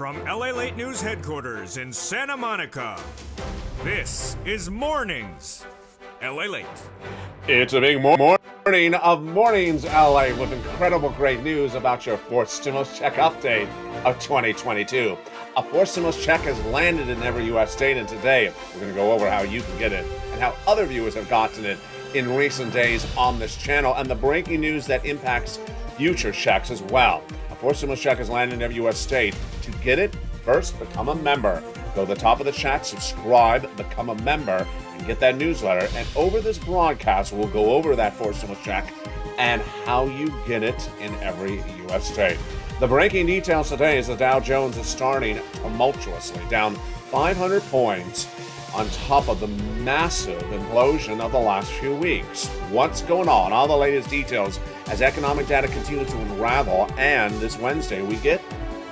From LALATE News Headquarters in Santa Monica, this is Mornings LALATE. It's a big morning of Mornings LA with incredible great news about your fourth stimulus check update of 2022. A fourth stimulus check has landed in every U.S. state, and today we're going to go over how you can get it and how other viewers have gotten it in recent days on this channel, and the breaking news that impacts future checks as well. A fourth stimulus check has landed in every U.S. state. To get it, first become a member. Go to the top of the chat, subscribe, become a member, and get that newsletter. And over this broadcast, we'll go over that fourth stimulus check and how you get it in every U.S. state. The breaking details today is the Dow Jones is starting tumultuously, down 500 points on top of the massive implosion of the last few weeks. What's going on? All the latest details as economic data continue to unravel, and this Wednesday we get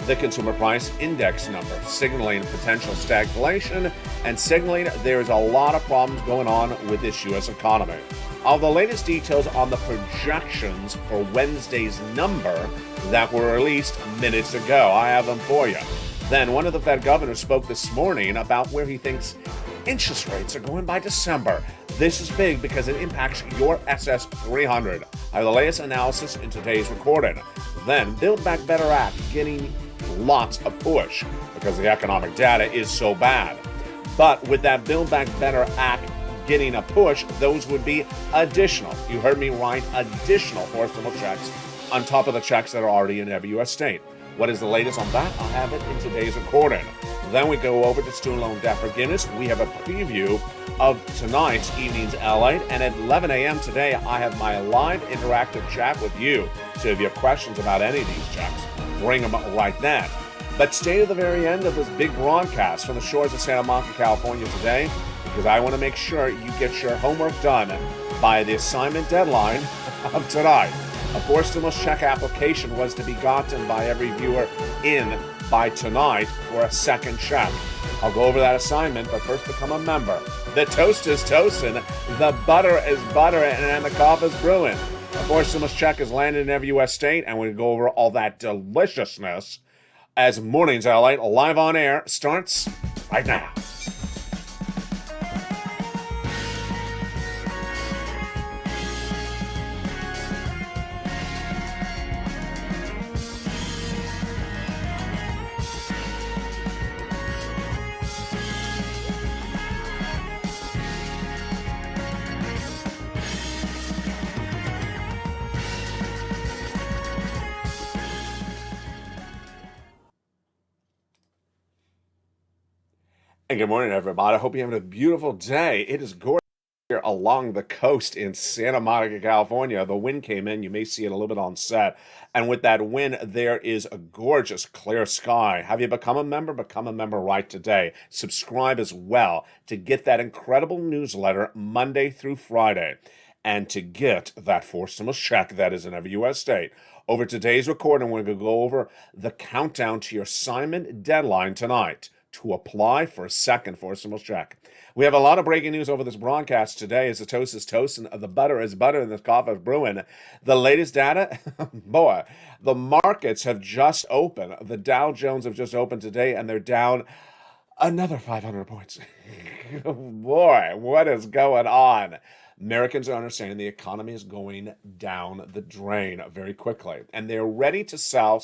the consumer price index number, signaling potential stagflation and signaling there's a lot of problems going on with this U.S. economy. All the latest details on the projections for Wednesday's number that were released minutes ago. I have them for you. Then one of the Fed governors spoke this morning about where he thinks interest rates are going by December. This is big because it impacts your SS 300. I have the latest analysis in today's recording. Then Build Back Better Act getting lots of push because the economic data is so bad. But with that Build Back Better Act getting a push, those would be additional. You heard me right, additional fourth stimulus checks on top of the checks that are already in every U.S. state. What is the latest on that? I'll have it in today's recording. Then we go over to student loan debt forgiveness. We have a preview of tonight's evening's LA, and at 11 a.m. today, I have my live interactive chat with you. So if you have questions about any of these checks, bring them up right then. But stay to the very end of this big broadcast from the shores of Santa Monica, California today, because I want to make sure you get your homework done by the assignment deadline of tonight. A fourth stimulus check application was to be gotten by every viewer in by tonight for a second check. I'll go over that assignment, but first become a member. The toast is toasting, the butter is butter, and the coffee is brewing. A fourth stimulus check has landed in every U.S. state, and we'll go over all that deliciousness as Mornings LA live on air starts right now. And good morning, everybody. I hope you're having a beautiful day. It is gorgeous here along the coast in Santa Monica, California. The wind came in. You may see it a little bit on set. And with that wind, there is a gorgeous clear sky. Have you become a member? Become a member right today. Subscribe as well to get that incredible newsletter Monday through Friday. And to get that fourth stimulus check that is in every U.S. state. Over today's recording, we're going to go over the countdown to your assignment deadline tonight to apply for a second fourth stimulus check. We have a lot of breaking news over this broadcast today as the toast is toast and the butter is butter and the coffee is brewing. The latest data, boy, the markets have just opened. The Dow Jones have just opened today and they're down another 500 points. Boy, what is going on? Americans are understanding the economy is going down the drain very quickly, and they're ready to sell.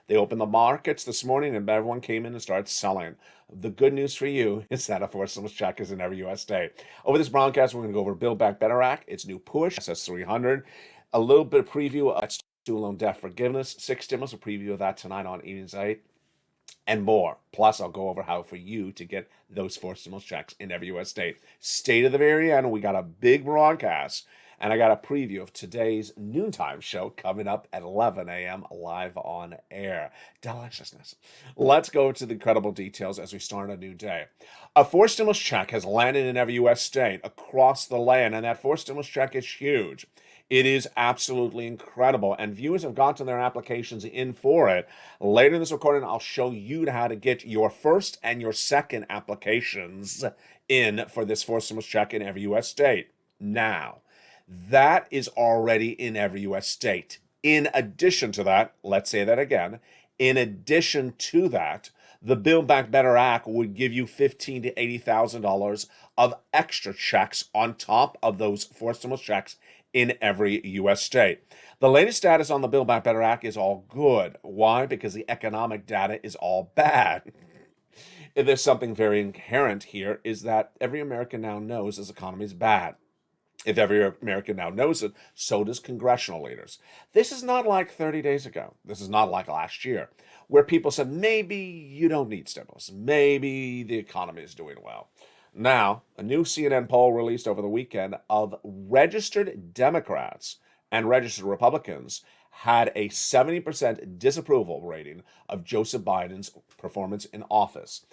They opened the markets this morning, and everyone came in and started selling. The good news for you is that a fourth stimulus check is in every U.S. state. Over this broadcast, we're going to go over Build Back Better Act, its new push, SS 300, a little bit of preview of student loan debt forgiveness, 6 stimulus, a preview of that tonight on Evening's 8. And more. Plus, I'll go over how for you to get those fourth stimulus checks in every U.S. state. Stay to the very end. We got a big broadcast, and I got a preview of today's noontime show coming up at 11 a.m. live on air. Deliciousness. Let's go to the incredible details as we start a new day. A fourth stimulus check has landed in every U.S. state across the land, and that fourth stimulus check is huge. It is absolutely incredible, and viewers have gotten their applications in for it. Later in this recording, I'll show you how to get your first and your second applications in for this fourth stimulus check in every U.S. state. Now, that is already in every U.S. state. In addition to that, let's say that again, in addition to that, the Build Back Better Act would give you $15,000 to $80,000 of extra checks on top of those forced stimulus checks in every U.S. state. The latest status on the Build Back Better Act is all good. Why? Because the economic data is all bad. There's something very inherent here, is that every American now knows this economy is bad. If every American now knows it, so does congressional leaders. This is not like 30 days ago. This is not like last year, where people said, maybe you don't need stimulus. Maybe the economy is doing well. Now, a new CNN poll released over the weekend of registered Democrats and registered Republicans had a 70% disapproval rating of Joseph Biden's performance in office.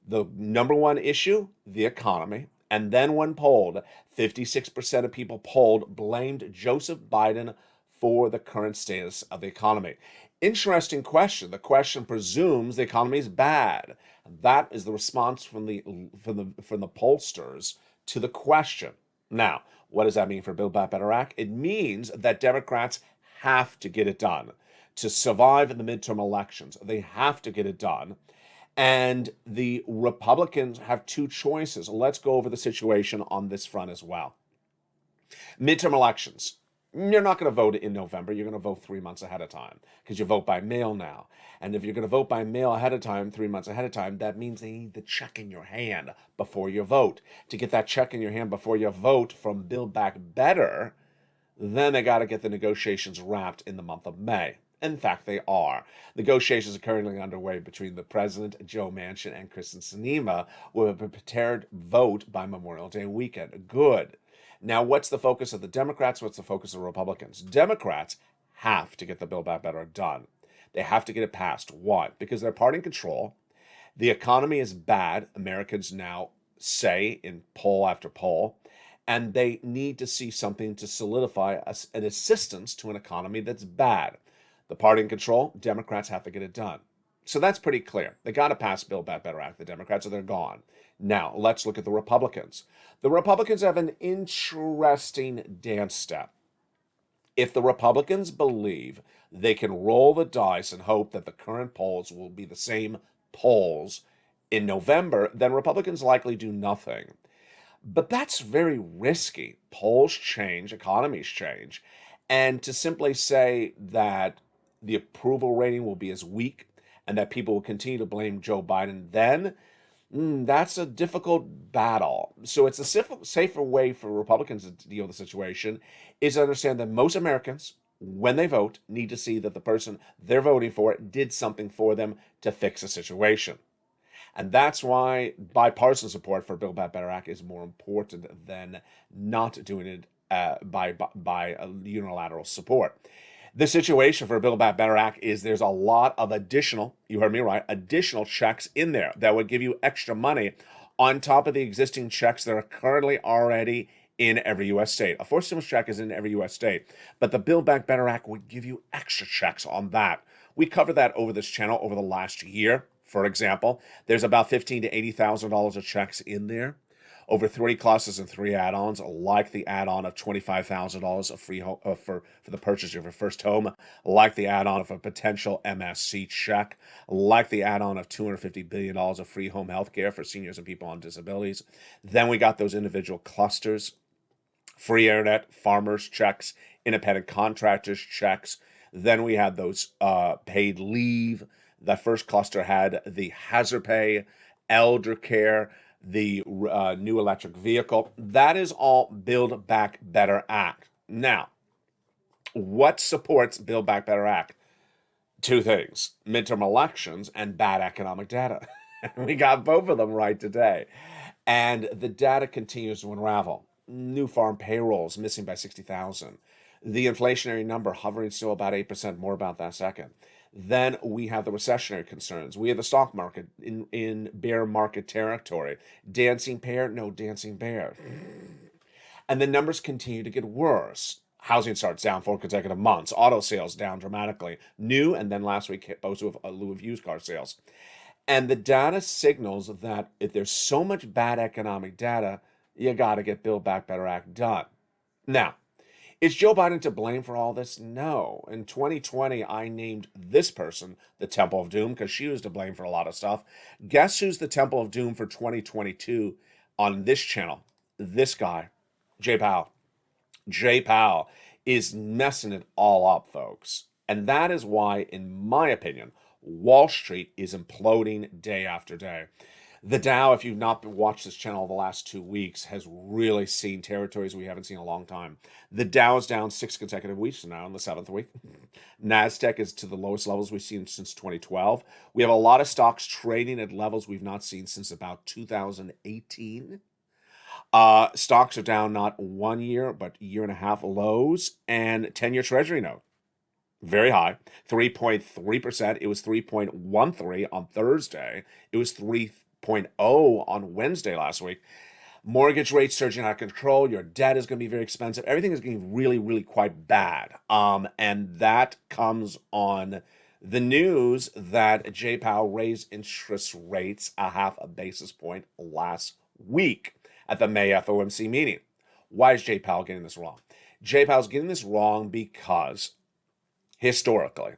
The number one issue, the economy. And then when polled, 56% of people polled blamed Joseph Biden for the current status of the economy. Interesting question. The question presumes the economy is bad. That is the response from the pollsters to the question. Now, what does that mean for Build Back Better Act? It means that Democrats have to get it done. To survive in the midterm elections, they have to get it done. And the Republicans have two choices. Let's go over the situation on this front as well. Midterm elections. You're not going to vote in November. You're going to vote 3 months ahead of time because you vote by mail now. And if you're going to vote by mail ahead of time, 3 months ahead of time, that means they need the check in your hand before you vote. To get that check in your hand before you vote from Build Back Better, then they got to get the negotiations wrapped in the month of May. In fact, they are. Negotiations are currently underway between the President, Joe Manchin, and Kristen Sinema with a prepared vote by Memorial Day weekend. Good. Now, what's the focus of the Democrats? What's the focus of the Republicans? Democrats have to get the Build Back Better done. They have to get it passed. Why? Because they're party in control. The economy is bad, Americans now say in poll after poll, and they need to see something to solidify an assistance to an economy that's bad. The party in control, Democrats have to get it done. So that's pretty clear. They got to pass Build Back Better Act, the Democrats, or they're gone. Now, let's look at the Republicans. The Republicans have an interesting dance step. If the Republicans believe they can roll the dice and hope that the current polls will be the same polls in November, then Republicans likely do nothing. But that's very risky. Polls change, economies change. And to simply say that the approval rating will be as weak and that people will continue to blame Joe Biden, then that's a difficult battle. So it's a safer way for Republicans to deal with the situation is to understand that most Americans, when they vote, need to see that the person they're voting for did something for them to fix a situation. And that's why bipartisan support for Build Back Better Act is more important than not doing it by a unilateral support. The situation for Build Back Better Act is there's a lot of additional, you heard me right, additional checks in there that would give you extra money on top of the existing checks that are currently already in every U.S. state. A forced stimulus check is in every U.S. state, but the Build Back Better Act would give you extra checks on that. We covered that over this channel over the last year. For example, there's about $15,000 to $80,000 of checks in there. Over 3 classes and 3 add-ons, like the add-on of $25,000 of free home for the purchase of your first home, like the add-on of a potential MSC check, like the add-on of $250 billion of free home health care for seniors and people on disabilities. Then we got those individual clusters, free internet, farmers checks, independent contractors checks. Then we had those paid leave. That first cluster had the hazard pay, elder care, the new electric vehicle. That is all Build Back Better Act. Now, what supports Build Back Better Act? 2 things, midterm elections and bad economic data. We got both of them right today. And the data continues to unravel. New farm payrolls missing by 60,000. The inflationary number hovering still about 8%, more about that second. Then we have the recessionary concerns. We have the stock market in bear market territory. Dancing pair, no dancing bear. And the numbers continue to get worse. Housing starts down 4 consecutive months. Auto sales down dramatically. New, and then last week hit both with a lieu of used car sales. And the data signals that if there's so much bad economic data, you got to get Build Back Better Act done. Now, Is Joe Biden to blame for all this? No. In 2020, I named this person the Temple of Doom because she was to blame for a lot of stuff. Guess who's the Temple of Doom for 2022 on this channel? This guy, Jay Powell. Jay Powell is messing it all up, folks. And that is why, in my opinion, Wall Street is imploding day after day. The Dow, if you've not watched this channel the last 2 weeks, has really seen territories we haven't seen in a long time. The Dow is down 6 consecutive weeks now in the 7th week. NASDAQ is to the lowest levels we've seen since 2012. We have a lot of stocks trading at levels we've not seen since about 2018. Stocks are down not 1 year, but year and a half lows. And 10-year Treasury note, very high, 3.3%. It was 3.13 on Thursday. It was 3.0 on Wednesday last week. Mortgage rates surging out of control. Your debt is going to be very expensive. Everything is getting really, really quite bad. And that comes on the news that Jay Powell raised interest rates a half a basis point last week at the May FOMC meeting. Why is Jay Powell getting this wrong? Jay Powell's getting this wrong because historically,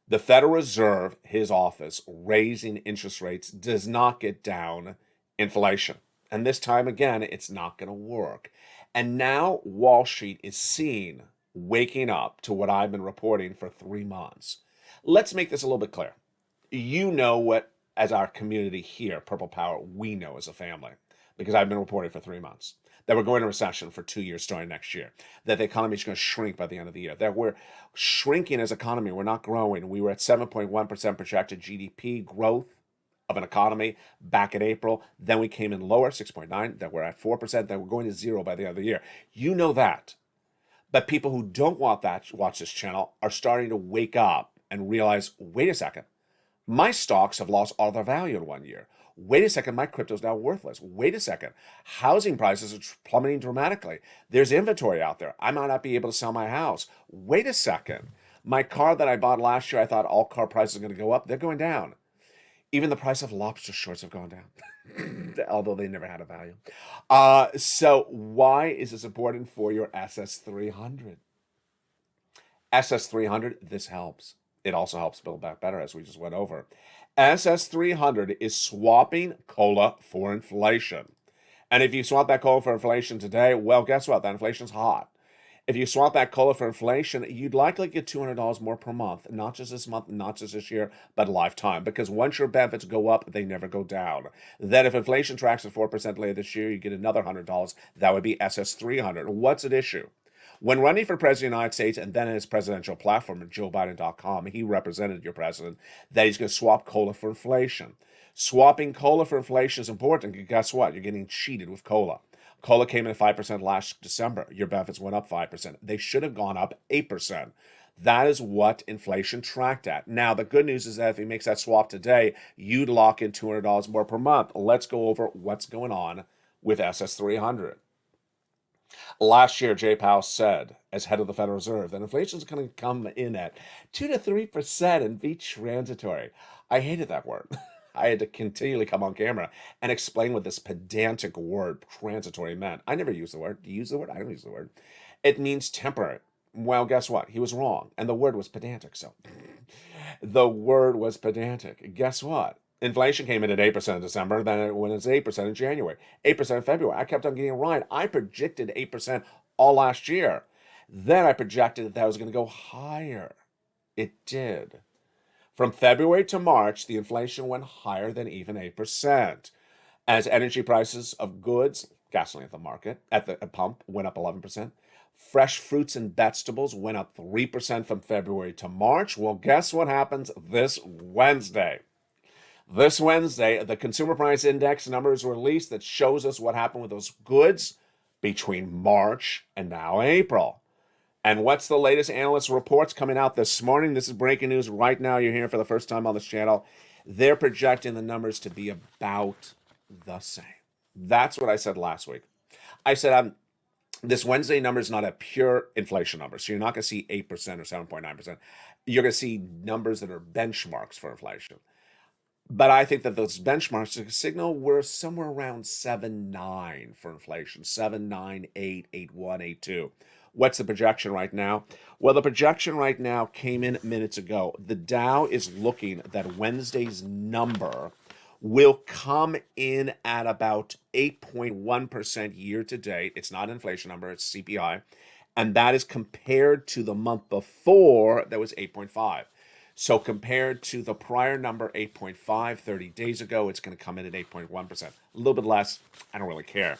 the Federal Reserve, his office, raising interest rates does not get down inflation. And this time again, it's not going to work. And now Wall Street is waking up to what I've been reporting for 3 months. Let's make this a little bit clear. You know what, as our community here, Purple Power, we know as a family, because I've been reporting for 3 months, that we're going to recession for 2 years starting next year, that the economy is going to shrink by the end of the year, that we're shrinking as an economy, we're not growing. We were at 7.1% projected GDP growth of an economy back in April. Then we came in lower, 6.9, then we're at 4%, then we're going to 0 by the end of the year. You know that. But people who don't watch this channel are starting to wake up and realize, wait a second, my stocks have lost all their value in 1 year. Wait a second, my crypto's now worthless. Wait a second, housing prices are plummeting dramatically. There's inventory out there. I might not be able to sell my house. Wait a second, my car that I bought last year, I thought all car prices are going to go up. They're going down. Even the price of lobster shorts have gone down, although they never had a value. So why is this important for your SS300? SS300, this helps. It also helps build back better, as we just went over. SS300 is swapping cola for inflation. And if you swap that cola for inflation today, well, guess what? That inflation's hot. If you swap that cola for inflation, you'd likely get $200 more per month, not just this month, not just this year, but lifetime. Because once your benefits go up, they never go down. Then if inflation tracks at 4% later this year, you get another $100. That would be SS300. What's at issue? When running for president of the United States and then in his presidential platform at JoeBiden.com, he represented your president that he's going to swap cola for inflation. Swapping cola for inflation is important because guess what? You're getting cheated with cola. Cola came in at 5% last December. Your benefits went up 5%. They should have gone up 8%. That is what inflation tracked at. Now, the good news is that if he makes that swap today, you'd lock in $200 more per month. Let's go over what's going on with SS300. Last year, Jay Powell said, as head of the Federal Reserve, that inflation is going to come in at 2 to 3% and be transitory. I hated that word. I had to continually come on camera and explain what this pedantic word transitory meant. I never use the word. Do you use the word? I don't use the word. It means temporary. Well, guess what? He was wrong. And the word was pedantic. So the word was pedantic. Guess what? Inflation came in at 8% in December, then it went as 8% in January, 8% in February. I kept on getting it right. I predicted 8% all last year. Then I projected that was going to go higher. It did. From February to March, the inflation went higher than even 8%. As energy prices of goods, gasoline at the market, at the pump, went up 11%. Fresh fruits and vegetables went up 3% from February to March. Well, guess what happens this Wednesday? This Wednesday, the Consumer Price Index numbers were released that shows us what happened with those goods between March and now April. And what's the latest analyst reports coming out this morning? This is breaking news right now. You're hearing for the first time on this channel. They're projecting the numbers to be about the same. That's what I said last week. I said this Wednesday number is not a pure inflation number. So you're not going to see 8% or 7.9%. You're going to see numbers that are benchmarks for inflation. But I think that those benchmarks signal we're somewhere around 7.9 for inflation, 7.9, 8, 8.1, 8.2. What's the projection right now? Well, the projection right now came in minutes ago. The Dow is looking that Wednesday's number will come in at about 8.1% year to date. It's not an inflation number, it's CPI. And that is compared to the month before, that was 8.5. So compared to the prior number, 8.5, 30 days ago, it's going to come in at 8.1%. A little bit less. I don't really care.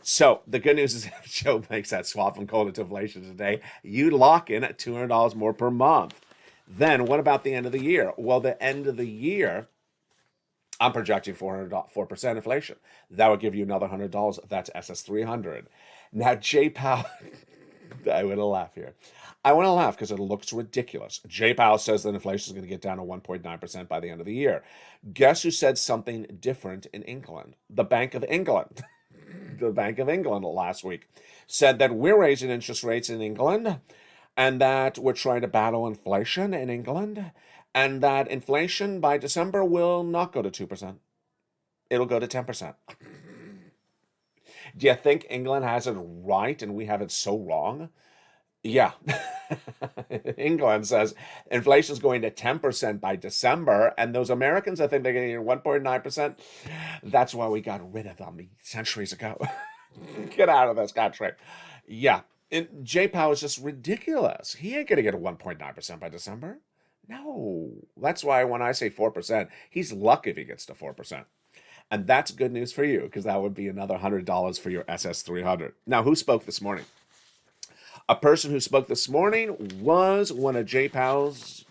So the good news is if Joe makes that swap from coal to inflation today, you lock in at $200 more per month. Then what about the end of the year? Well, the end of the year, I'm projecting 4% inflation. That would give you another $100. That's SS300. Now, Jay Powell, I want to laugh here. I want to laugh because it looks ridiculous. Jay Powell says that inflation is going to get down to 1.9% by the end of the year. Guess who said something different in England? The Bank of England. The Bank of England last week said that we're raising interest rates in England and that we're trying to battle inflation in England and that inflation by December will not go to 2%. It'll go to 10%. Do you think England has it right and we have it so wrong? Yeah. England says inflation is going to 10% by December, and those Americans, I think they're getting 1.9%. That's why we got rid of them centuries ago. Get out of this country. Yeah. Jay Powell is just ridiculous. He ain't going to get a 1.9% by December. No. That's why when I say 4%, he's lucky if he gets to 4%. And that's good news for you, because that would be another $100 for your SS300. Now, who spoke this morning? A person who spoke this morning was one of Jay Powell's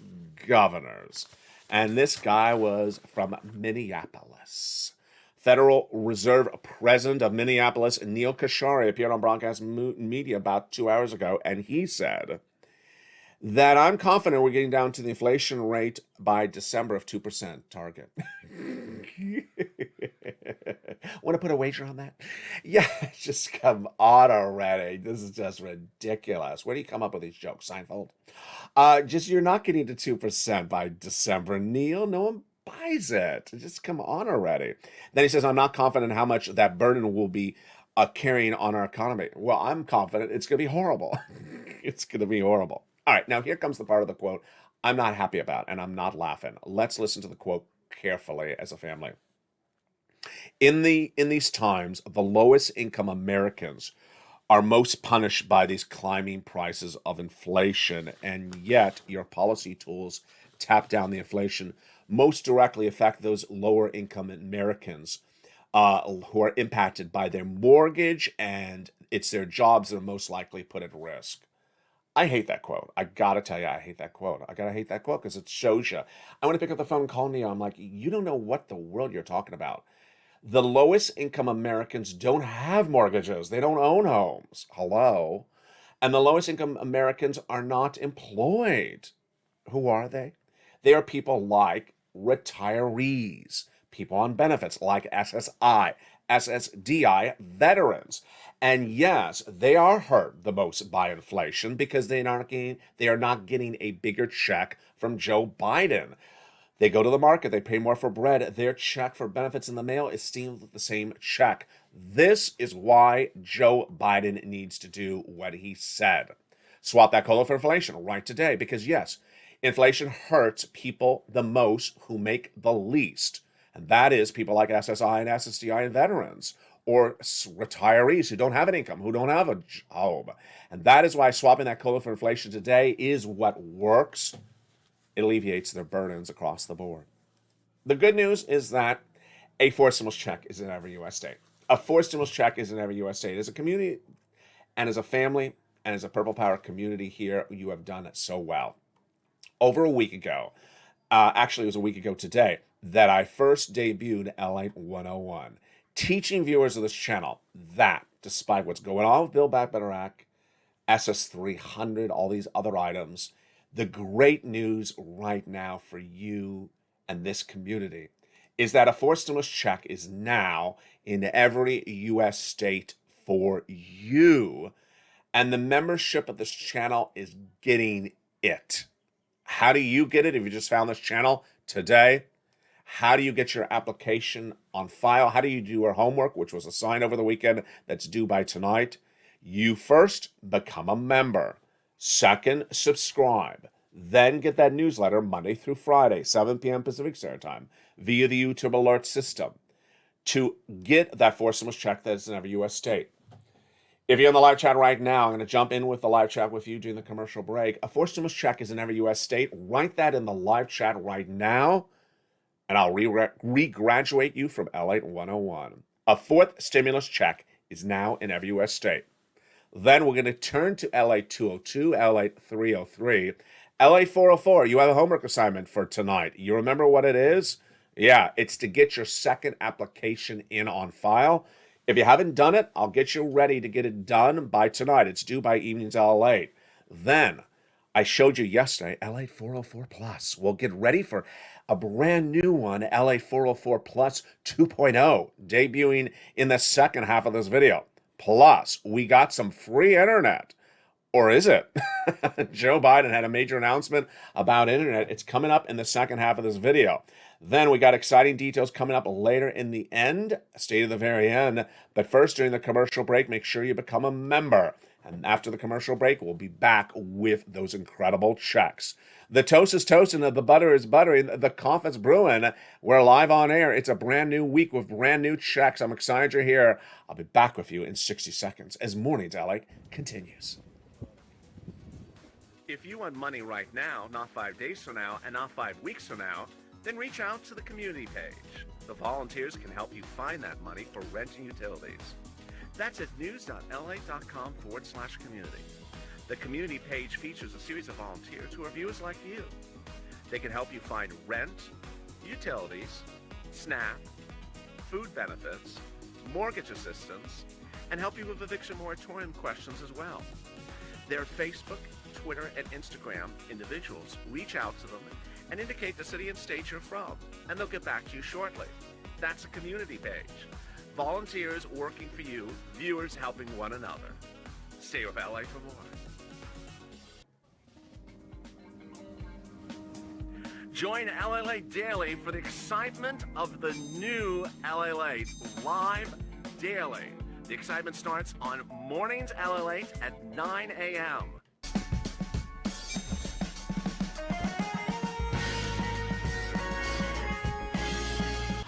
governors. And this guy was from Minneapolis. Federal Reserve President of Minneapolis, Neil Kashari, appeared on broadcast media about 2 hours ago, and he said that I'm confident we're getting down to the inflation rate by December of 2% target. Want to put a wager on that? Yeah, just come on already. This is just ridiculous. Where do you come up with these jokes, Seinfeld? Just you're not getting to 2% by December, Neil. No one buys it. Just come on already. Then he says, I'm not confident how much that burden will be carrying on our economy. Well, I'm confident it's going to be horrible. It's going to be horrible. All right, now here comes the part of the quote I'm not happy about, and I'm not laughing. Let's listen to the quote carefully as a family. In these times, the lowest income Americans are most punished by these climbing prices of inflation, and yet your policy tools tap down the inflation most directly affect those lower income Americans who are impacted by their mortgage, and it's their jobs that are most likely put at risk. I hate that quote. I gotta tell you, I hate that quote. I gotta hate that quote because it shows you. I want to pick up the phone and call Neil. I'm like, you don't know what the world you're talking about. The lowest income Americans don't have mortgages. They don't own homes. Hello. And the lowest income Americans are not employed. Who are they? They are people like retirees, people on benefits like SSI, SSDI, veterans. And yes, they are hurt the most by inflation because they are not getting a bigger check from Joe Biden. They go to the market, they pay more for bread. Their check for benefits in the mail is still the same check. This is why Joe Biden needs to do what he said. Swap that COLA for inflation right today, because yes, inflation hurts people the most who make the least. And that is people like SSI and SSDI and veterans, or retirees who don't have an income, who don't have a job. And that is why swapping that COLA for inflation today is what works. It alleviates their burdens across the board. The good news is that a forced stimulus check is in every U.S. state. A forced stimulus check is in every U.S. state. As a community and as a family and as a Purple Power community here, you have done it so well. Over a week ago, actually it was a week ago today, that I first debuted LALATE 101, teaching viewers of this channel that despite what's going on with Build Back Better Act, SS300, all these other items, the great news right now for you and this community is that a forced stimulus check is now in every U.S. state for you. And the membership of this channel is getting it. How do you get it if you just found this channel today? How do you get your application on file? How do you do your homework, which was assigned over the weekend, that's due by tonight? You first become a member. Second, subscribe. Then get that newsletter Monday through Friday, 7 p.m. Pacific Standard Time, via the YouTube alert system to get that four stimulus check that is in every U.S. state. If you're in the live chat right now, I'm going to jump in with the live chat with you during the commercial break. A four stimulus check is in every U.S. state. Write that in the live chat right now, and I'll re-graduate you from LATE 101. A fourth stimulus check is now in every U.S. state. Then we're going to turn to LATE 202, LATE 303, LATE 404. You have a homework assignment for tonight. You remember what it is? Yeah, it's to get your second application in on file. If you haven't done it, I'll get you ready to get it done by tonight. It's due by evenings LA. Then, I showed you yesterday, LATE 404 Plus. We'll get ready for a brand new one, LATE 404 Plus 2.0, debuting in the second half of this video. Plus, we got some free internet. Or is it? Joe Biden had a major announcement about internet. It's coming up in the second half of this video. Then we got exciting details coming up later in the end, stay to the very end. But first, during the commercial break, make sure you become a member. And after the commercial break, we'll be back with those incredible checks. The toast is toasting, the butter is buttering, the coffee's brewing. We're live on air. It's a brand new week with brand new checks. I'm excited you're here. I'll be back with you in 60 seconds as Mornings LA continues. If you want money right now, not 5 days from now, and not 5 weeks from now, then reach out to the community page. The volunteers can help you find that money for rent and utilities. That's at news.la.com/community. The community page features a series of volunteers who are viewers like you. They can help you find rent, utilities, SNAP, food benefits, mortgage assistance, and help you with eviction moratorium questions as well. Their Facebook, Twitter, and Instagram individuals reach out to them and indicate the city and state you're from, and they'll get back to you shortly. That's a community page. Volunteers working for you, viewers helping one another. Stay with LA for more. Join LALATE Daily for the excitement of the new LALATE live daily. The excitement starts on Mornings LALATE at 9 a.m.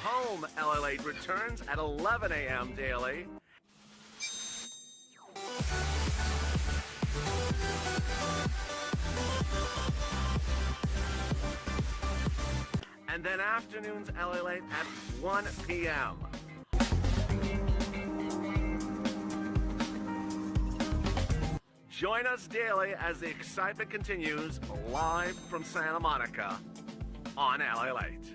Home LALATE returns at 11 a.m. daily. And then afternoons LALATE at 1 p.m. Join us daily as the excitement continues live from Santa Monica on LALATE.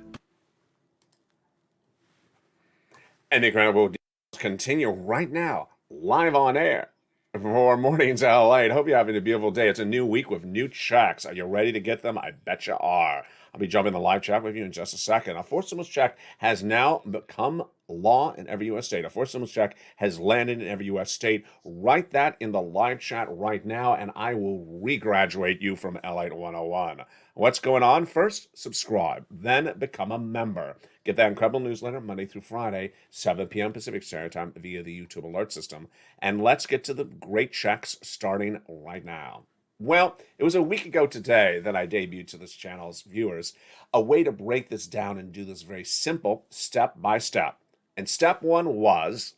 And the incredible deals continue right now, live on air for Mornings LA. Hope you're having a beautiful day. It's a new week with new checks. Are you ready to get them? I bet you are. I'll be jumping in the live chat with you in just a second. A fourth stimulus check has now become law in every U.S. state. A fourth stimulus check has landed in every U.S. state. Write that in the live chat right now, and I will re-graduate you from LATE 101. What's going on? First, subscribe. Then become a member. Get that incredible newsletter Monday through Friday, 7 p.m. Pacific Standard Time via the YouTube alert system. And let's get to the great checks starting right now. Well, it was a week ago today that I debuted to this channel's viewers a way to break this down and do this very simple step by step. And step one was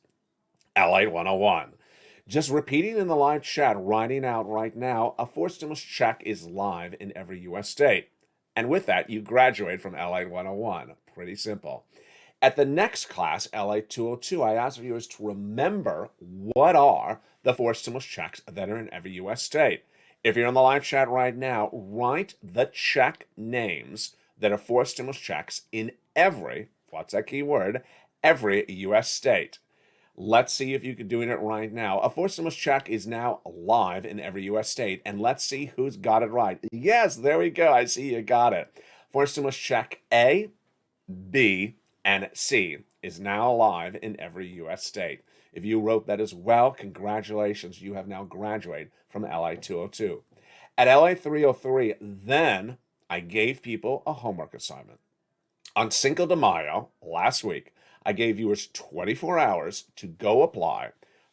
LATE 101. Just repeating in the live chat, writing out right now, a fourth stimulus check is live in every U.S. state. And with that, you graduate from LATE 101. Pretty simple. At the next class, LATE 202, I asked viewers to remember what are the four stimulus checks that are in every U.S. state. If you're in the live chat right now, write the check names that are four stimulus checks in every, what's that key word, every U.S. state. Let's see if you can do it right now. A fourth stimulus check is now live in every U.S. state, and let's see who's got it right. Yes, there we go. I see you got it. Fourth stimulus check A, B, and C is now live in every U.S. state. If you wrote that as well, congratulations. You have now graduated from LATE 202. At LATE 303, then I gave people a homework assignment. On Cinco de Mayo, last week, I gave viewers 24 hours to go apply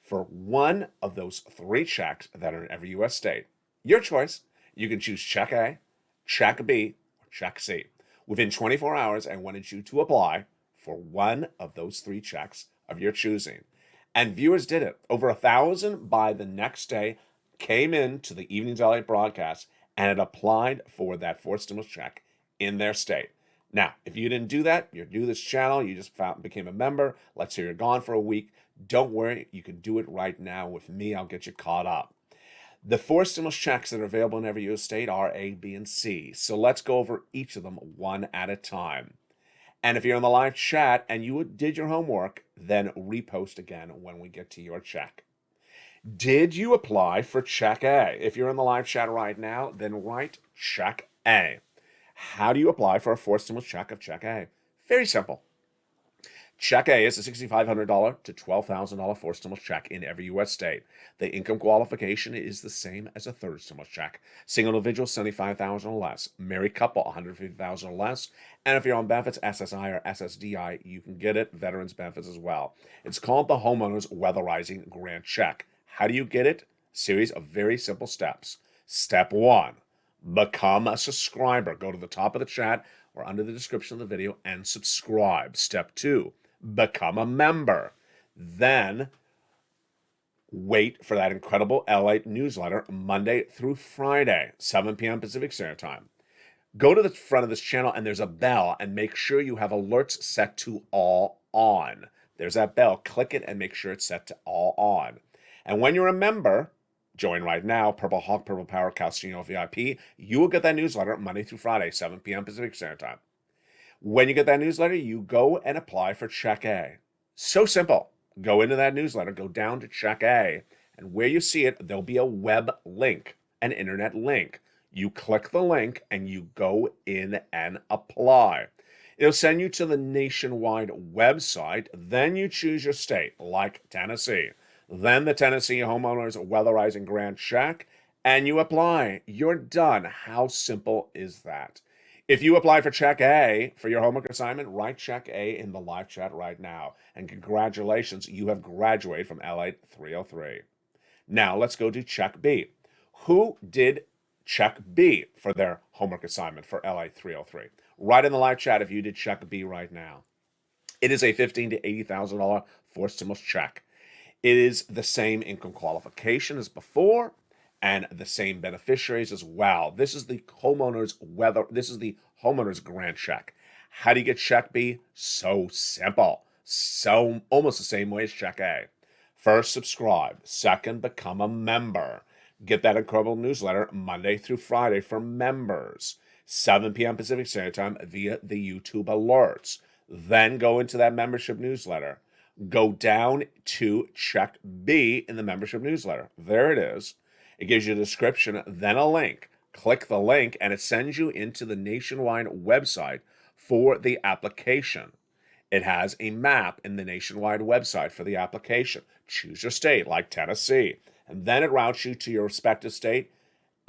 for one of those 3 checks that are in every U.S. state. Your choice. You can choose check A, check B, or check C. Within 24 hours, I wanted you to apply for one of those 3 checks of your choosing. And viewers did it. Over 1,000 by the next day came into the Evenings LA broadcast and had applied for that fourth stimulus check in their state. Now, if you didn't do that, you're new to this channel, you just became a member, let's say you're gone for a week, don't worry, you can do it right now with me. I'll get you caught up. The 4 stimulus checks that are available in every U.S. state are A, B, and C. So let's go over each of them one at a time. And if you're in the live chat and you did your homework, then repost again when we get to your check. Did you apply for check A? If you're in the live chat right now, then write check A. How do you apply for a 4th stimulus check of check A? Very simple. Check A is a $6,500 to $12,000 fourth stimulus check in every U.S. state. The income qualification is the same as a 3rd stimulus check. Single individual, $75,000 or less. Married couple, $150,000 or less. And if you're on benefits, SSI or SSDI, you can get it. Veterans benefits as well. It's called the Homeowners Weatherizing Grant Check. How do you get it? Series of very simple steps. Step 1, become a subscriber. Go to the top of the chat or under the description of the video and subscribe. Step 2, become a member. Then wait for that incredible LALATE newsletter Monday through Friday, 7 p.m. Pacific Standard Time. Go to the front of this channel and there's a bell, and make sure you have alerts set to all on. There's that bell. Click it and make sure it's set to all on. And when you're a member, join right now, Purple Hawk, Purple Power, Calcino VIP. You will get that newsletter Monday through Friday, 7 p.m. Pacific Standard Time. When you get that newsletter, you go and apply for check A. So simple. Go into that newsletter, go down to check A, and where you see it, there'll be a web link, an internet link. You click the link and you go in and apply. It'll send you to the nationwide website. Then you choose your state, like Tennessee. Then the Tennessee Homeowners Weatherizing Grant Check, and you apply. You're done. How simple is that? If you apply for check A for your homework assignment, write check A in the live chat right now. And congratulations, you have graduated from LALATE 303. Now let's go to check B. Who did check B for their homework assignment for LALATE 303? Write in the live chat if you did check B right now. It is a $15,000 to $80,000 fourth stimulus check. It is the same income qualification as before, and the same beneficiaries as well. This is the homeowners grant check. How do you get check B? So simple. So almost the same way as check A. First, subscribe. Second, become a member. Get that incredible newsletter Monday through Friday for members. 7 p.m. Pacific Standard Time via the YouTube alerts. Then go into that membership newsletter. Go down to check B in the membership newsletter. There it is. It gives you a description, then a link. Click the link, and it sends you into the nationwide website for the application. It has a map in the nationwide website for the application. Choose your state, like Tennessee, and then it routes you to your respective state,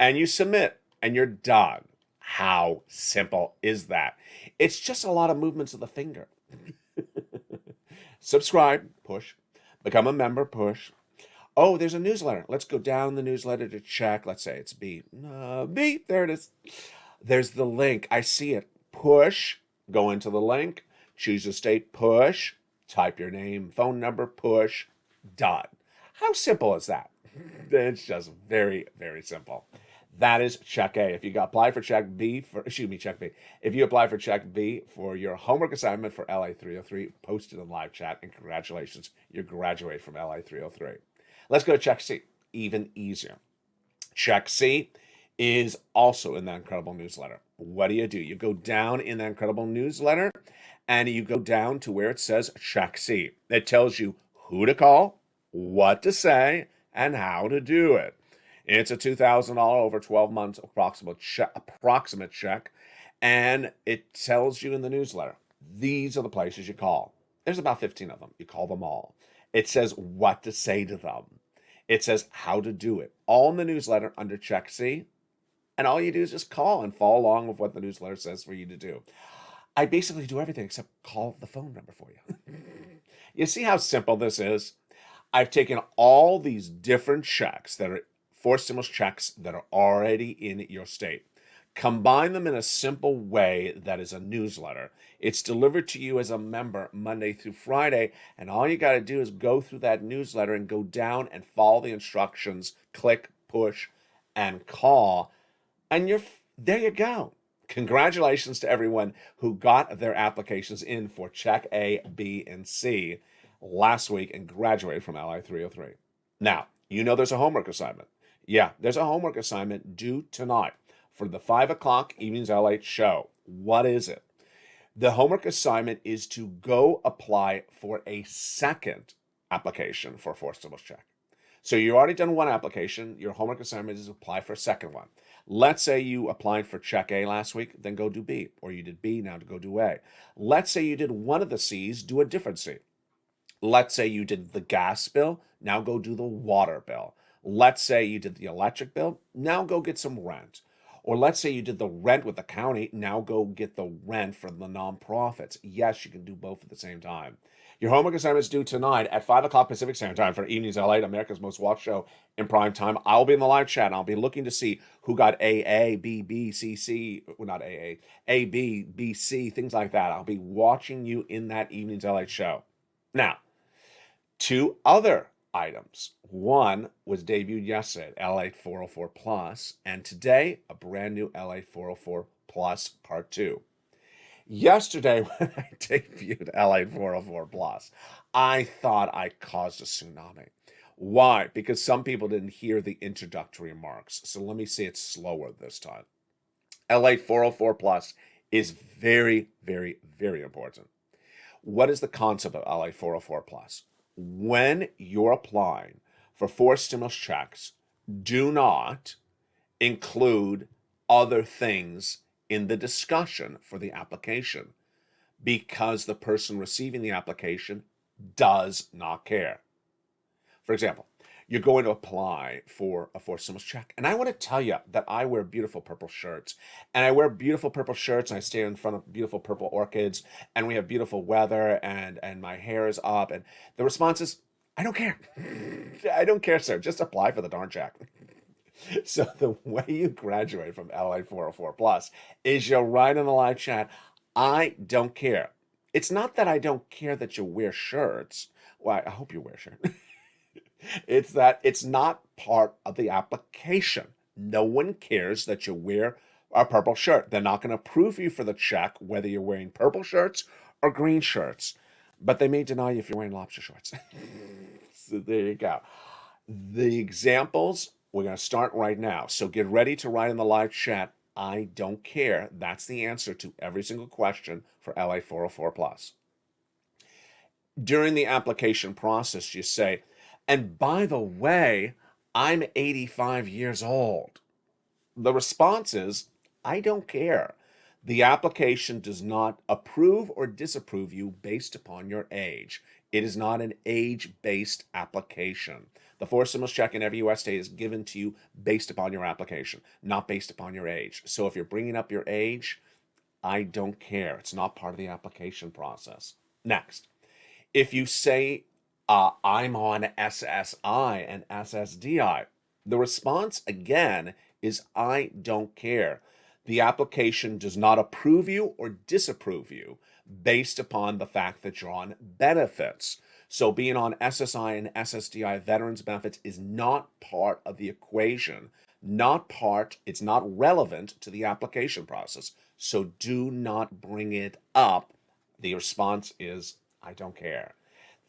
and you submit, and you're done. How simple is that? It's just a lot of movements of the finger. Subscribe, push. Become a member, push. Oh, there's a newsletter. Let's go down the newsletter to check. Let's say it's B. B, there it is. There's the link. I see it. Push. Go into the link. Choose a state, push. Type your name, phone number, push. Done. How simple is that? It's just very, very simple. That is check A. If you apply for check B, check B. If you apply for check B for your homework assignment for LA 303, post it in live chat, and congratulations, you graduate from LA 303. Let's go to check C. Even easier. Check C is also in that incredible newsletter. What do? You go down in that incredible newsletter, and you go down to where it says check C. It tells you who to call, what to say, and how to do it. It's a $2,000 over 12 months approximate check, and it tells you in the newsletter, these are the places you call. There's about 15 of them. You call them all. It says what to say to them. It says how to do it. All in the newsletter under check C, and all you do is just call and follow along with what the newsletter says for you to do. I basically do everything except call the phone number for you. You see how simple this is? I've taken all these different checks that are forced stimulus checks that are already in your state, combine them in a simple way that is a newsletter. It's delivered to you as a member Monday through Friday, and all you got to do is go through that newsletter and go down and follow the instructions, click, push, and call, and there you go. Congratulations to everyone who got their applications in for Check A, B, and C last week and graduated from LI 303. Now, you know there's a homework assignment. Yeah, there's a homework assignment due tonight for the 5 o'clock Evenings LA show. What is it? The homework assignment is to go apply for a second application for a forced stimulus check. So you already done one application. Your homework assignment is to apply for a second one. Let's say you applied for Check A last week, then go do B. Or you did B, now to go do A. Let's say you did one of the C's, do a different C. Let's say you did the gas bill, now go do the water bill. Let's say you did the electric bill, now go get some rent. Or let's say you did the rent with the county, now go get the rent from the nonprofits. Yes, you can do both at the same time. Your homework assignment is due tonight at 5 o'clock Pacific Standard Time for Evenings LA, America's most watched show in prime time. I'll be in the live chat, and I'll be looking to see who got AA, B, B, C, C, well, not AA, A, B, B, C, things like that. I'll be watching you in that Evenings LA show. Now, 2 other items. One was debuted yesterday at LA 404 Plus, and today a brand new LA 404 Plus Part 2. Yesterday, when I debuted LA 404 Plus, I thought I caused a tsunami. Why? Because some people didn't hear the introductory remarks. So let me say it slower this time. LA 404 Plus is very, very, very important. What is the concept of LA 404 Plus? When you're applying for forced stimulus checks, do not include other things in the discussion for the application because the person receiving the application does not care. For example, you're going to apply for a forced stimulus check. And I want to tell you that I wear beautiful purple shirts. And I wear beautiful purple shirts and I stand in front of beautiful purple orchids and we have beautiful weather and my hair is up. And the response is, I don't care. I don't care, sir. Just apply for the darn check. So the way you graduate from LA 404 Plus is you'll write in the live chat, I don't care. It's not that I don't care that you wear shirts. Well, I hope you wear shirts. It's that it's not part of the application. No one cares that you wear a purple shirt. They're not going to approve you for the check whether you're wearing purple shirts or green shirts. But they may deny you if you're wearing lobster shorts. So there you go. The examples, we're going to start right now. So get ready to write in the live chat, I don't care. That's the answer to every single question for LA 404 Plus. During the application process, you say, and by the way, I'm 85 years old. The response is, I don't care. The application does not approve or disapprove you based upon your age. It is not an age-based application. The forced stimulus check in every U.S. state is given to you based upon your application, not based upon your age. So if you're bringing up your age, I don't care. It's not part of the application process. Next, if you say, I'm on SSI and SSDI, the response again is I don't care. The application does not approve you or disapprove you based upon the fact that you're on benefits. So being on SSI and SSDI veterans benefits is not part of the equation. It's not relevant to the application process. So do not bring it up. The response is, I don't care.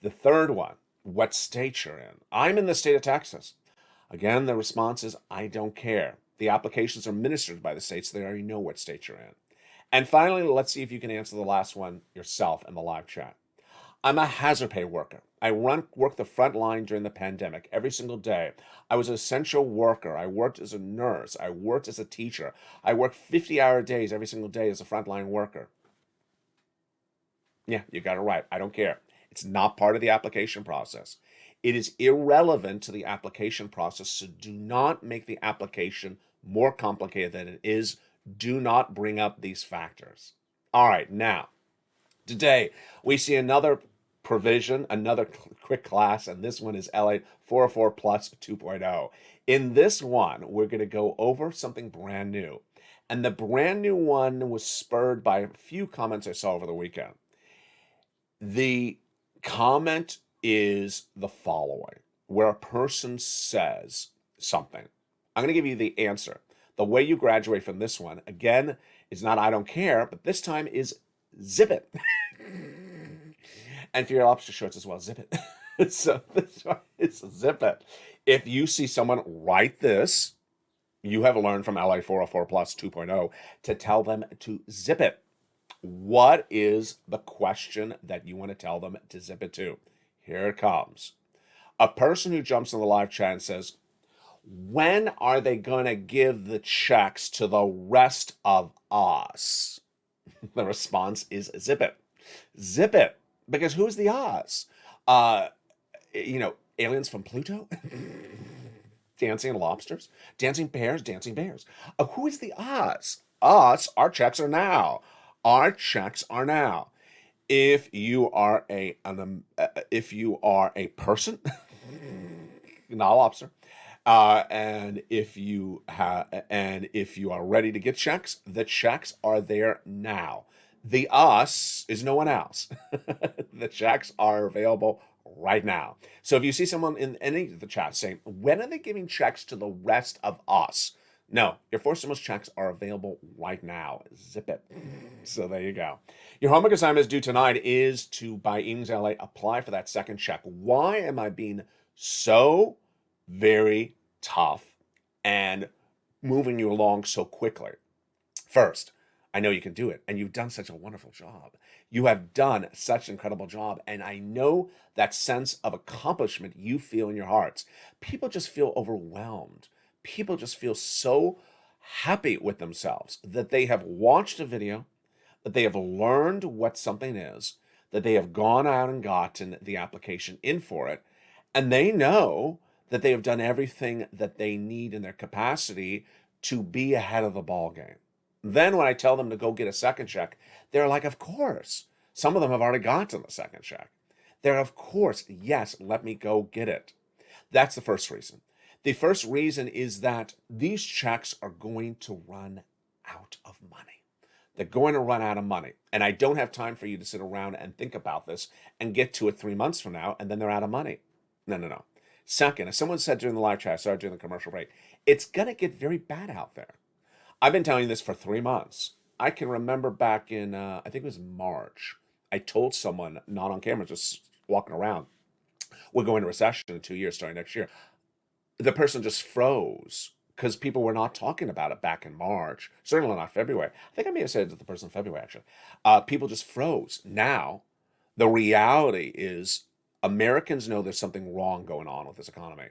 The third one, what state you're in. I'm in the state of Texas. Again, the response is, I don't care. The applications are administered by the states. So they already know what state you're in. And finally, let's see if you can answer the last one yourself in the live chat. I'm a hazard pay worker. I worked the front line during the pandemic every single day. I was an essential worker. I worked as a nurse. I worked as a teacher. I worked 50-hour days every single day as a frontline worker. Yeah, you got it right. I don't care. It's not part of the application process. It is irrelevant to the application process, so do not make the application more complicated than it is. Do not bring up these factors. All right, now, today we see another provision, another quick class, and this one is LA 404 Plus 2.0. In this one, we're going to go over something brand new. And the brand new one was spurred by a few comments I saw over the weekend. The comment is the following, where a person says something. I'm going to give you the answer. The way you graduate from this one, again, is not I don't care, but this time is zip it. And for your lobster shorts as well, zip it. So this one is zip it. If you see someone write this, you have learned from LA 404 Plus 2.0 to tell them to zip it. What is the question that you want to tell them to zip it to? Here it comes. A person who jumps in the live chat and says, when are they going to give the checks to the rest of us? The response is zip it. Zip it. Because who's the us? Aliens from Pluto? Dancing lobsters? Dancing bears? Dancing bears. Who is the us? Us, our checks are now. Our checks are now. If you are a person, not a lobster, and if you are ready to get checks, the checks are there now. The us is no one else. The checks are available right now. So if you see someone in any of the chats saying, when are they giving checks to the rest of us? No, your 4 stimulus checks are available right now. Zip it. So there you go. Your homework assignment is due tonight is to, by Eames LA, apply for that second check. Why am I being so very tough and moving you along so quickly? First, I know you can do it, and you've done such a wonderful job. You have done such an incredible job, and I know that sense of accomplishment you feel in your hearts. People just feel overwhelmed. People just feel so happy with themselves that they have watched a video, that they have learned what something is, that they have gone out and gotten the application in for it, and they know that they have done everything that they need in their capacity to be ahead of the ball game. Then when I tell them to go get a second check, they're like, of course. Some of them have already gotten the second check. They're, of course, yes, let me go get it. That's the first reason. The first reason is that these checks are going to run out of money. They're going to run out of money. And I don't have time for you to sit around and think about this and get to it 3 months from now, and then they're out of money. No. Second, as someone said during the live chat, I started during the commercial break, it's going to get very bad out there. I've been telling you this for 3 months. I can remember back in, I think it was March, I told someone, not on camera, just walking around, we're going to recession in 2 years, starting next year. The person just froze because people were not talking about it back in March, certainly not February. I think I may have said it to the person in February, actually. People just froze. Now, the reality is Americans know there's something wrong going on with this economy.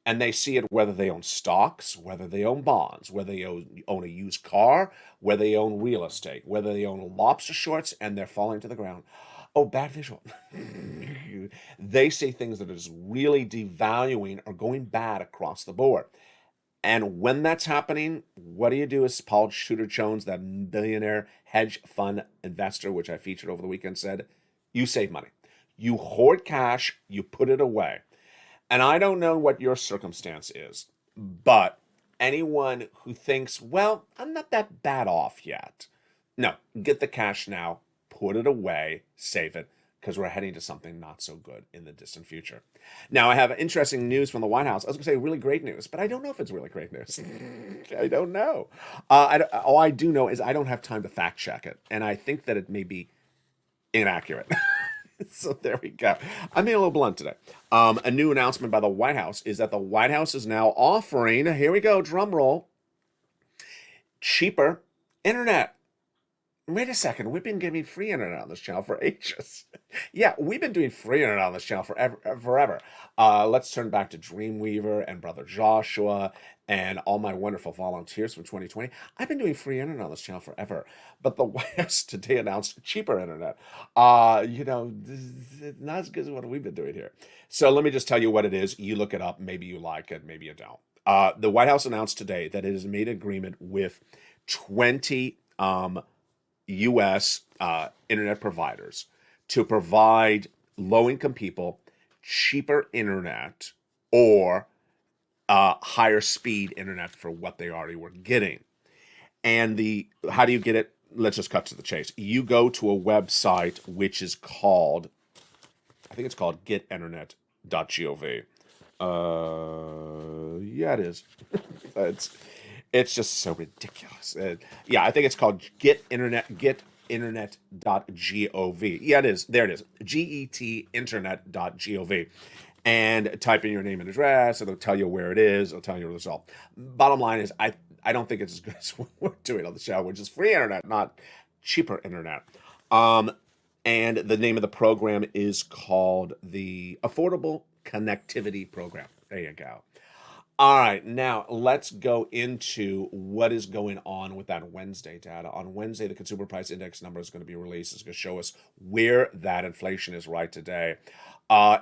And they see it whether they own stocks, whether they own bonds, whether they own a used car, whether they own real estate, whether they own lobster shorts, and they're falling to the ground. Oh, bad visual. They see things that are just really devaluing or going bad across the board. And when that's happening, what do you do? As Paul Tudor Jones, that billionaire hedge fund investor, which I featured over the weekend, said, you save money. You hoard cash, you put it away. And I don't know what your circumstance is, but anyone who thinks, well, I'm not that bad off yet. No, get the cash now, put it away, save it, because we're heading to something not so good in the distant future. Now, I have interesting news from the White House. I was going to say really great news, but I don't know if it's really great news. I don't know. All I do know is I don't have time to fact check it, and I think that it may be inaccurate. So there we go. I'm being a little blunt today. A new announcement by the White House is that the White House is now offering, here we go, drum roll, cheaper internet. Wait a second, we've been giving free internet on this channel for ages. Yeah, we've been doing free internet on this channel forever. Let's turn back to Dreamweaver and Brother Joshua and all my wonderful volunteers from 2020. I've been doing free internet on this channel forever. But the White House today announced cheaper internet. Not as good as what we've been doing here. So let me just tell you what it is. You look it up. Maybe you like it. Maybe you don't. The White House announced today that it has made an agreement with 20 U.S. Internet providers to provide low-income people cheaper internet or higher speed internet for what they already were getting. And how do you get it? Let's just cut to the chase. You go to a website which is called, I think it's called getinternet.gov. Yeah, it is. It's just so ridiculous. Yeah, I think it's called getinternet.gov. Yeah, it is. There it is. getinternet.gov. And type in your name and address. It'll tell you where it is. It'll tell you the result. Bottom line is, I don't think it's as good as what we're doing on the show, which is free internet, not cheaper internet. And the name of the program is called the Affordable Connectivity Program. There you go. All right, now let's go into what is going on with that Wednesday data. On Wednesday, the Consumer Price Index number is going to be released. It's going to show us where that inflation is right today.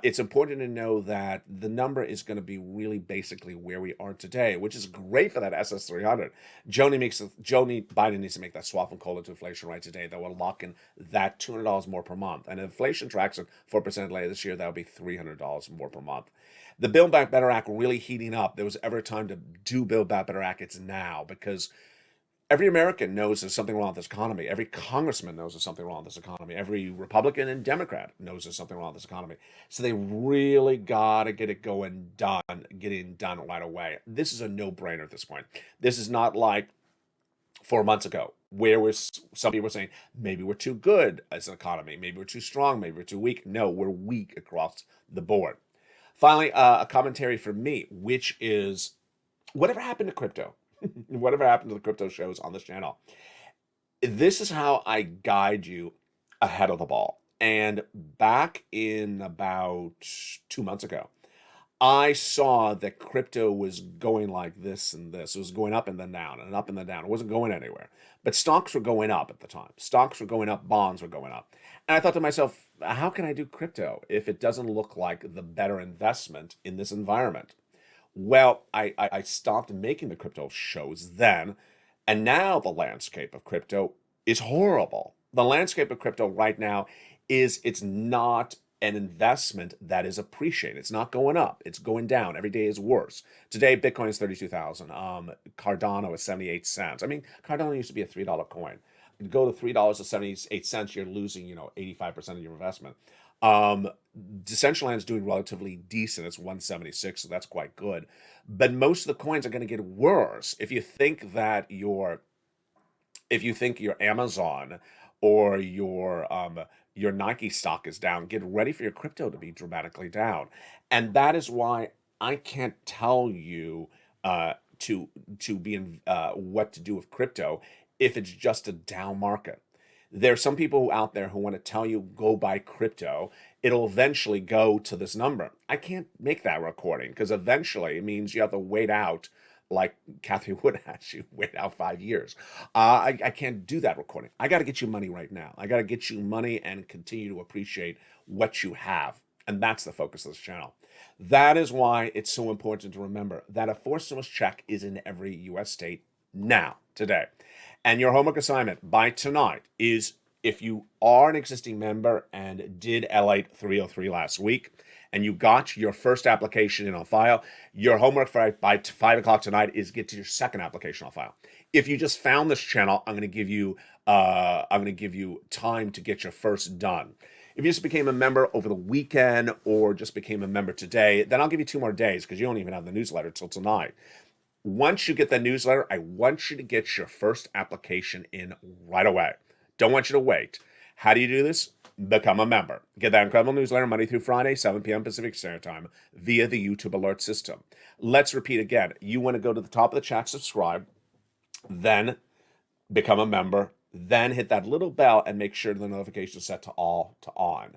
It's important to know that the number is going to be really basically where we are today, which is great for that SS300. Joe Biden needs to make that swap from COLA to inflation right today. That will lock in that $200 more per month. And if inflation tracks at 4% later this year, that will be $300 more per month. The Build Back Better Act really heating up. There was ever a time to do Build Back Better Act, it's now, because every American knows there's something wrong with this economy. Every congressman knows there's something wrong with this economy. Every Republican and Democrat knows there's something wrong with this economy. So they really got to get it getting done right away. This is a no-brainer at this point. This is not like 4 months ago, where some people were saying, maybe we're too good as an economy, maybe we're too strong, maybe we're too weak. No, we're weak across the board. Finally, a commentary from me, which is, whatever happened to crypto? Whatever happened to the crypto shows on this channel? This is how I guide you ahead of the ball. And back in about 2 months ago, I saw that crypto was going like this and this. It was going up and then down and up and then down. It wasn't going anywhere. But stocks were going up at the time. Stocks were going up, bonds were going up. And I thought to myself, how can I do crypto if it doesn't look like the better investment in this environment? Well, I stopped making the crypto shows then, and now the landscape of crypto is horrible. The landscape of crypto right now it's not an investment that is appreciating. It's not going up. It's going down. Every day is worse. Today, Bitcoin is 32,000. Cardano is 78 cents. I mean, Cardano used to be a $3 coin. You go to $3.78, you're losing, 85% of your investment. Decentraland is doing relatively decent. It's 176, so that's quite good. But most of the coins are going to get worse. If you think your Amazon or your Nike stock is down, get ready for your crypto to be dramatically down. And that is why I can't tell you what to do with crypto if it's just a down market. There's some people out there who want to tell you go buy crypto. It'll eventually go to this number. I can't make that recording because eventually it means you have to wait out, like Kathy Wood has you wait out 5 years. I can't do that recording. I got to get you money right now. I got to get you money and continue to appreciate what you have. And that's the focus of this channel. That is why it's so important to remember that a forced stimulus check is in every U.S. state now, today. And your homework assignment by tonight is, if you are an existing member and did LALATE 303 last week, and you got your first application in on file, your homework by 5 o'clock tonight is get to your second application on file. If you just found this channel, I'm going to give you time to get your first done. If you just became a member over the weekend or just became a member today, then I'll give you 2 more days because you don't even have the newsletter till tonight. Once you get the newsletter, I want you to get your first application in right away. Don't want you to wait. How do you do this? Become a member. Get that incredible newsletter Monday through Friday, 7 p.m. Pacific Standard Time via the YouTube alert system. Let's repeat again. You want to go to the top of the chat, subscribe, then become a member, then hit that little bell and make sure the notification is set to all to on.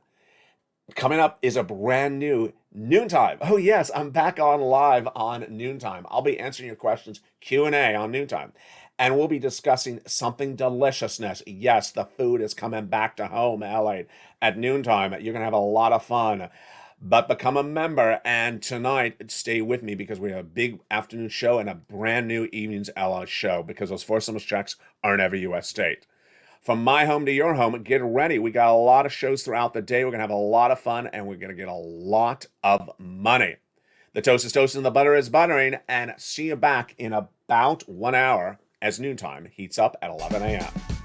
Coming up is a brand new Noontime. Oh yes, I'm back on live on Noontime. I'll be answering your questions, Q&A on Noontime. And we'll be discussing something deliciousness. Yes, the food is coming back to home, LA, at Noontime. You're going to have a lot of fun. But become a member, and tonight, stay with me because we have a big afternoon show and a brand new evening's LA show because those forced stimulus checks are in every U.S. state. From my home to your home, get ready. We got a lot of shows throughout the day. We're going to have a lot of fun, and we're going to get a lot of money. The toast is toasting, the butter is buttering, and see you back in about 1 hour as noontime heats up at 11 a.m.